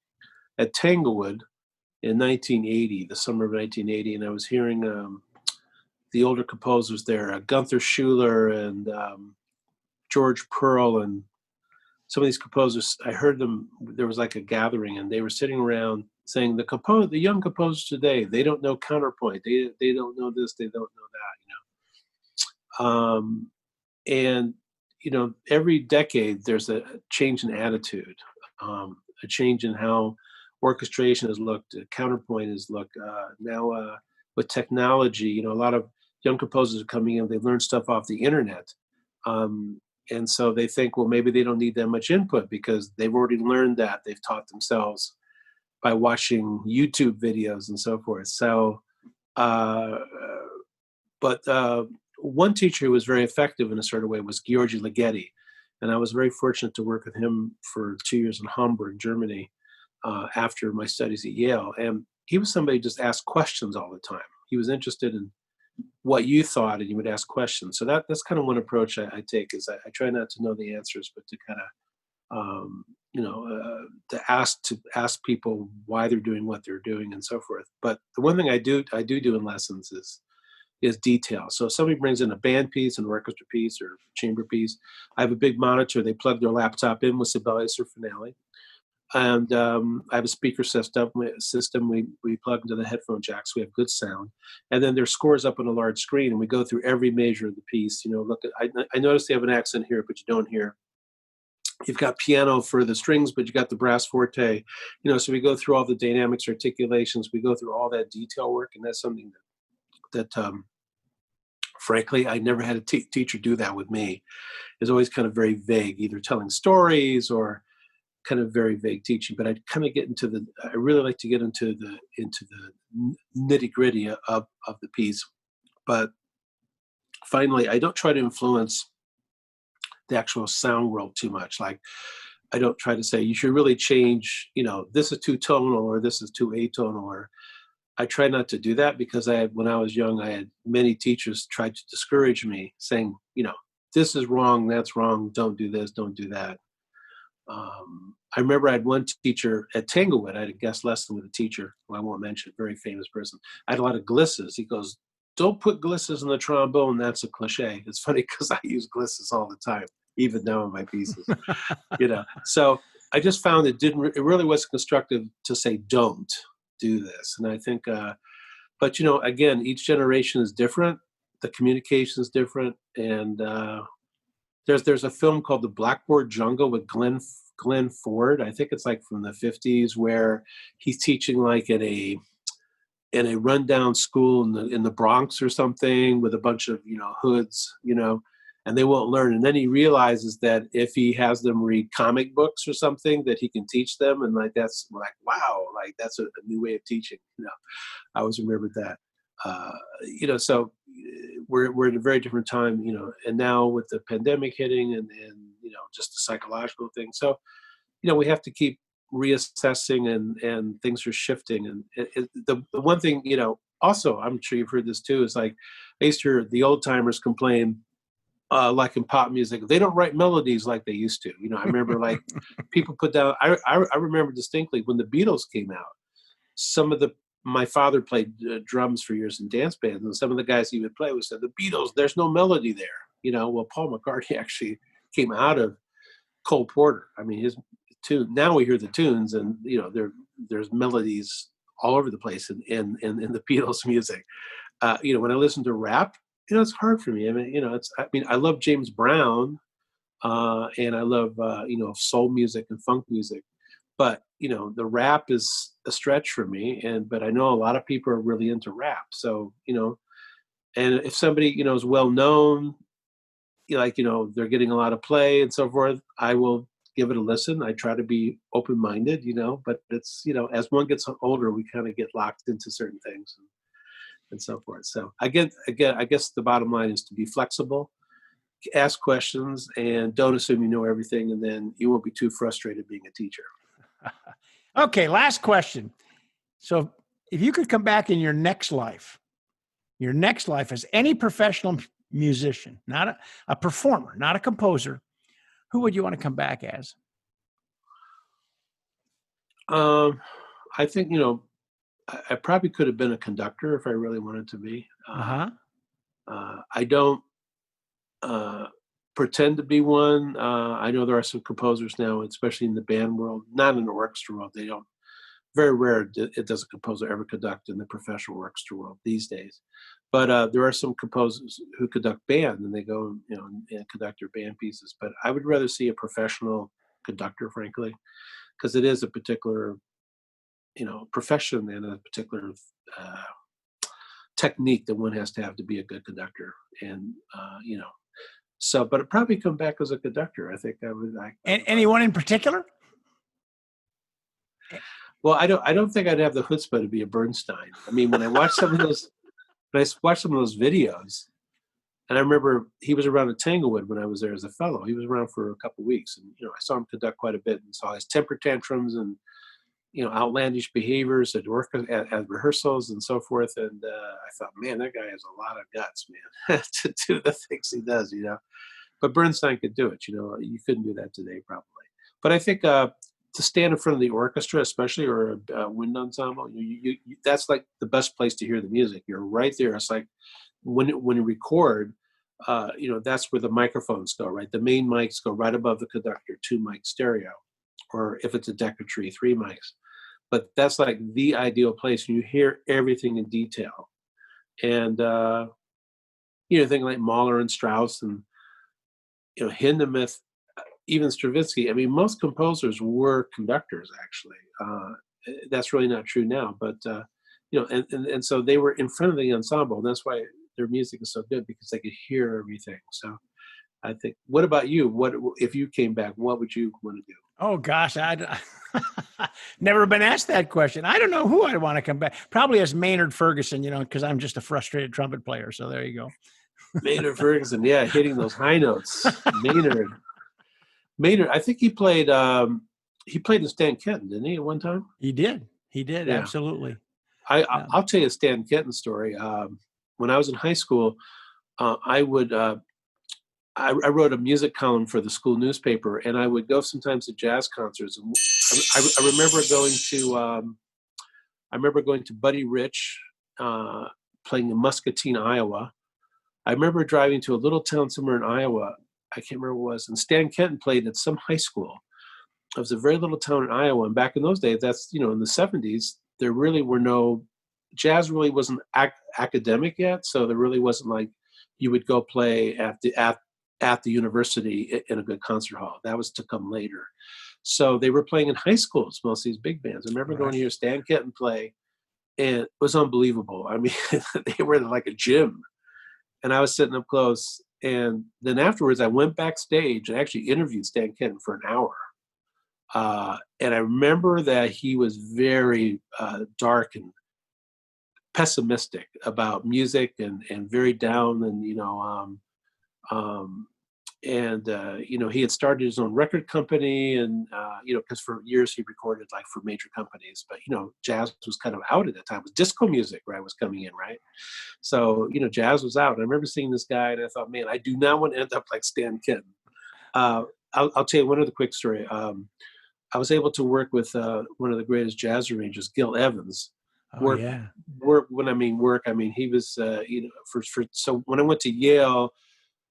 at Tanglewood in 1980, the summer of 1980, and I was hearing the older composers there, Gunther Schuller and George Pearl, and some of these composers. I heard them. There was like a gathering, and they were sitting around saying, the young composers today, they don't know counterpoint. They don't know this. They don't know that. And every decade there's a change in attitude, a change in how orchestration is looked, counterpoint is looked. Now with technology, a lot of young composers are coming in. They learn stuff off the internet. And so they think, well, maybe they don't need that much input because they've already learned that. They've taught themselves by watching YouTube videos and so forth. So, but one teacher who was very effective in a sort of way was György Ligeti. And I was very fortunate to work with him for 2 years in Hamburg, Germany, after my studies at Yale. And he was somebody who just asked questions all the time. He was interested in what you thought, and you would ask questions. So that's kind of one approach I take, is I try not to know the answers, but to kind of, to ask people why they're doing what they're doing and so forth. But the one thing I do in lessons is detail. So if somebody brings in a band piece, an orchestra piece, or chamber piece, I have a big monitor. They plug their laptop in with Sibelius or Finale. And I have a speaker system. We plug into the headphone jacks. We have good sound, and then their scores up on a large screen, and we go through every measure of the piece. Look at. I noticed they have an accent here, but you don't hear. You've got piano for the strings, but you got the brass forte. So we go through all the dynamics, articulations. We go through all that detail work, and that's something that frankly, I never had a teacher do that with me. It's always kind of very vague, either telling stories or kind of very vague teaching. But I really like to get into the nitty gritty of the piece. But finally, I don't try to influence the actual sound world too much. Like, I don't try to say you should really change, this is too tonal or this is too atonal, or I try not to do that, because when I was young, I had many teachers try to discourage me, saying, this is wrong, that's wrong, don't do this, don't do that. I remember I had one teacher at Tanglewood. I had a guest lesson with a teacher who I won't mention, a very famous person. I had a lot of glisses. He goes, don't put glisses in the trombone. That's a cliche. It's funny because I use glisses all the time, even now in my pieces. So I just found it really wasn't constructive to say, don't do this. And I think, but again, each generation is different. The communication is different. And there's a film called The Blackboard Jungle with Glenn Ford. I think it's like from the 50s, where he's teaching like in a rundown school in the Bronx or something, with a bunch of hoods, and they won't learn. And then he realizes that if he has them read comic books or something, that he can teach them. And like, that's like, wow, like that's a new way of teaching. I always remembered that. So we're at a very different time, and now with the pandemic hitting and just the psychological thing. So, we have to keep reassessing, and things are shifting. And the one thing, also, I'm sure you've heard this too, is like, I used to hear the old timers complain, like in pop music, they don't write melodies like they used to. I remember like people put down, I remember distinctly when the Beatles came out, my father played drums for years in dance bands, and some of the guys he would play would say, the Beatles, there's no melody there. Well, Paul McCartney actually came out of Cole Porter. I mean, his tune, now we hear the tunes, and there's melodies all over the place in the Beatles music. When I listen to rap, it's hard for me. I mean, I love James Brown, and I love soul music and funk music, but the rap is a stretch for me. But I know a lot of people are really into rap. So and if somebody is well known, they're getting a lot of play and so forth, I will give it a listen. I try to be open-minded, but it's as one gets older, we kind of get locked into certain things and so forth. So again, I guess the bottom line is to be flexible, ask questions, and don't assume you know everything, and then you won't be too frustrated being a teacher. Okay, last question. So if you could come back in your next life as any professional musician, not a performer, not a composer, who would you want to come back as? I think, I probably could have been a conductor if I really wanted to be. I don't pretend to be one. I know there are some composers now, especially in the band world, not in the orchestra world. They don't. Very rare it does a composer ever conduct in the professional orchestra world these days. But there are some composers who conduct band, and they go, and conduct their band pieces. But I would rather see a professional conductor, frankly, because it is a particular, profession and a particular technique that one has to have to be a good conductor. And so, but I'd probably come back as a conductor. I think I would. Anyone in particular? Well, I don't think I'd have the chutzpah to be a Bernstein. I mean, when I watched some of those videos, and I remember he was around at Tanglewood when I was there as a fellow. He was around for a couple of weeks, and I saw him conduct quite a bit, and saw his temper tantrums and outlandish behaviors at work, at rehearsals and so forth. And I thought, man, that guy has a lot of guts, man, to do the things he does. But Bernstein could do it. You couldn't do that today, probably. But I think to stand in front of the orchestra, especially, or a wind ensemble, you that's like the best place to hear the music. You're right there. It's like when you record, that's where the microphones go, right? The main mics go right above the conductor, 2-mic stereo, or if it's a Daugherty, 3 mics. But that's like the ideal place. You hear everything in detail. And, thinking like Mahler and Strauss and, Hindemith, even Stravinsky. I mean, most composers were conductors, actually. That's really not true now, but and so they were in front of the ensemble. And that's why their music is so good because they could hear everything. So I think, what about you? What if you came back? What would you want to do? Oh gosh, I'd never been asked that question. I don't know who I'd want to come back. Probably as Maynard Ferguson, because I'm just a frustrated trumpet player. So there you go. Maynard Ferguson, yeah, hitting those high notes. Maynard. I think he played in Stan Kenton, didn't he, at one time? He did. Yeah. Absolutely. I'll tell you a Stan Kenton story. When I was in high school, I wrote a music column for the school newspaper, and I would go sometimes to jazz concerts. And I remember going to Buddy Rich, playing in Muscatine, Iowa. I remember driving to a little town somewhere in Iowa. I can't remember what it was. And Stan Kenton played at some high school. It was a very little town in Iowa. And back in those days, that's, in the 70s, there really were jazz really wasn't academic yet. So there really wasn't like you would go play at the university in a good concert hall. That was to come later. So they were playing in high schools, most of these big bands. I remember going to hear Stan Kenton play, and it was unbelievable. I mean, they were like a gym. And I was sitting up close. And then afterwards, I went backstage and actually interviewed Stan Kenton for an hour. And I remember that he was very dark and pessimistic about music and very down. And, he had started his own record company and, because for years he recorded like for major companies, but, jazz was kind of out at that time. It was disco music, right, was coming in, right? So, jazz was out. And I remember seeing this guy and I thought, man, I do not want to end up like Stan Kenton. I'll tell you one other quick story. I was able to work with one of the greatest jazz arrangers, Gil Evans. Oh, yeah. When I mean work, I mean, he was, so when I went to Yale,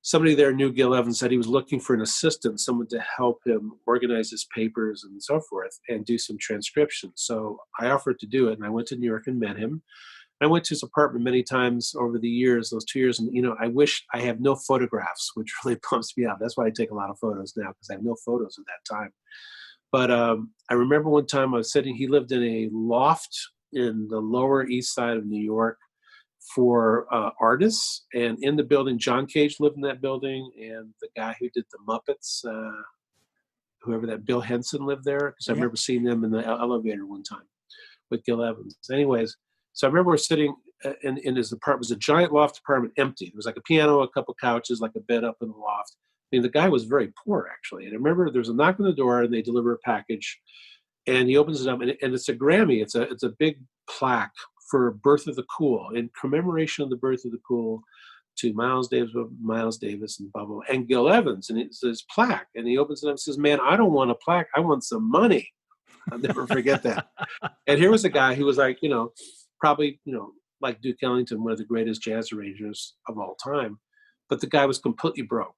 somebody there knew Gil Evans, said he was looking for an assistant, someone to help him organize his papers and so forth and do some transcription. So I offered to do it, and I went to New York and met him. I went to his apartment many times over the years, those 2 years, and I wish I have no photographs, which really bumps me out. That's why I take a lot of photos now, because I have no photos of that time. But I remember one time I was sitting, he lived in a loft in the Lower East Side of New York for artists. And in the building, John Cage lived in that building, and the guy who did the Muppets, whoever that, Bill Henson, lived there, because I remember seeing them in the elevator one time with Gil Evans. Anyways, so I remember we're sitting in his apartment. It was a giant loft apartment, empty. There was like a piano, a couple couches, like a bed up in the loft. I mean, the guy was very poor, actually. And I remember there's a knock on the door, and they deliver a package, and he opens it up, and it's a Grammy. It's a big plaque for Birth of the Cool, in commemoration of the birth of the Cool, to Miles Davis and blah, blah, blah, and Gil Evans. And it's this plaque. And he opens it up and says, man, I don't want a plaque. I want some money. I'll never forget that. And here was a guy who was like, probably, like Duke Ellington, one of the greatest jazz arrangers of all time. But the guy was completely broke.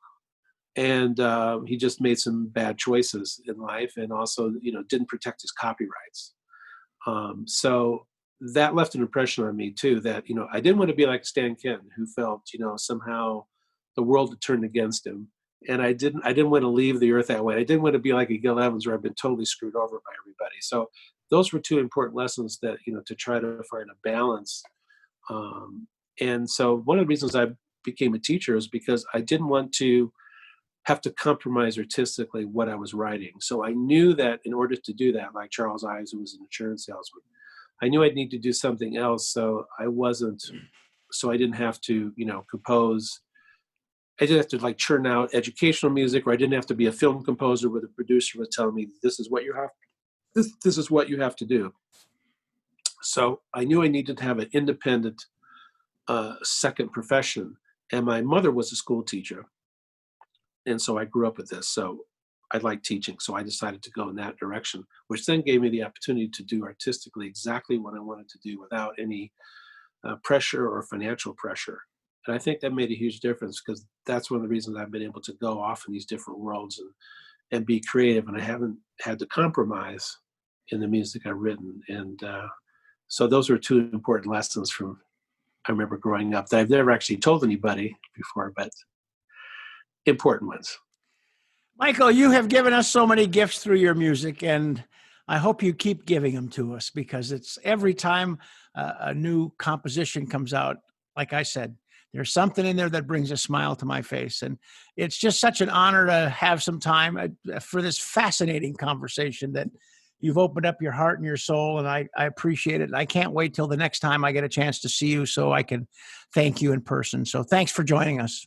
And he just made some bad choices in life, and also, didn't protect his copyrights. So that left an impression on me too, that, I didn't want to be like Stan Kenton, who felt, somehow the world had turned against him. And I didn't want to leave the earth that way. I didn't want to be like a Gil Evans where I've been totally screwed over by everybody. So those were two important lessons that, to try to find a balance. And so one of the reasons I became a teacher is because I didn't want to have to compromise artistically what I was writing. So I knew that in order to do that, like Charles Ives, who was an insurance salesman, I knew I'd need to do something else. So I didn't have to, compose. I didn't have to churn out educational music, or I didn't have to be a film composer where the producer would tell me, this is what you have to do. So I knew I needed to have an independent second profession. And my mother was a school teacher. And so I grew up with this. So I liked teaching. So I decided to go in that direction, which then gave me the opportunity to do artistically exactly what I wanted to do without any pressure or financial pressure. And I think that made a huge difference, because that's one of the reasons I've been able to go off in these different worlds and be creative. And I haven't had to compromise in the music I've written. And so those were two important lessons from, I remember growing up, that I've never actually told anybody before, but important ones. Michael, you have given us so many gifts through your music, and I hope you keep giving them to us, because it's every time a new composition comes out, like I said, There's something in there that brings a smile to my face. And it's just such an honor to have some time for this fascinating conversation that you've opened up your heart and your soul, and I appreciate it. And I can't wait till the next time I get a chance to see you so I can thank you in person. So thanks for joining us.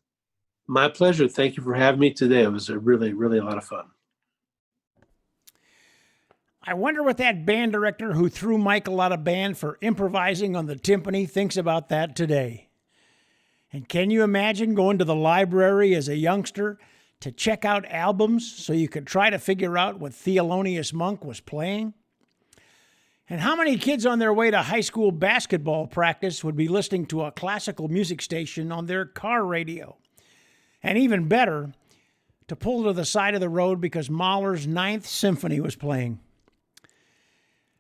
My pleasure. Thank you for having me today. It was a really, really a lot of fun. I wonder what that band director who threw Michael out of band for improvising on the timpani thinks about that today. And can you imagine going to the library as a youngster to check out albums so you could try to figure out what Thelonious Monk was playing? And how many kids on their way to high school basketball practice would be listening to a classical music station on their car radio? And even better, to pull to the side of the road because Mahler's Ninth Symphony was playing.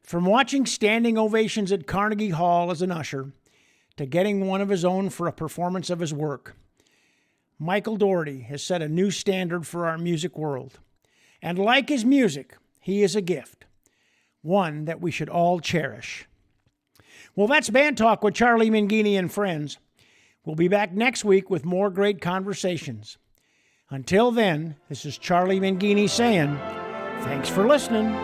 From watching standing ovations at Carnegie Hall as an usher to getting one of his own for a performance of his work, Michael Daugherty has set a new standard for our music world. And like his music, he is a gift, one that we should all cherish. Well, that's Band Talk with Charlie Mangini and friends. We'll be back next week with more great conversations. Until then, this is Charlie Mangini saying, thanks for listening.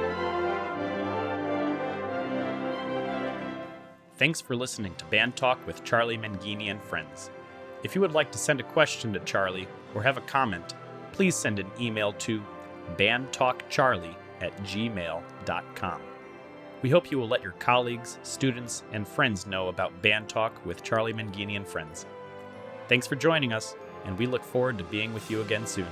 Thanks for listening to Band Talk with Charlie Mangini and friends. If you would like to send a question to Charlie or have a comment, please send an email to bandtalkcharlie@gmail.com. We hope you will let your colleagues, students, and friends know about Band Talk with Charlie Mangini and friends. Thanks for joining us, and we look forward to being with you again soon.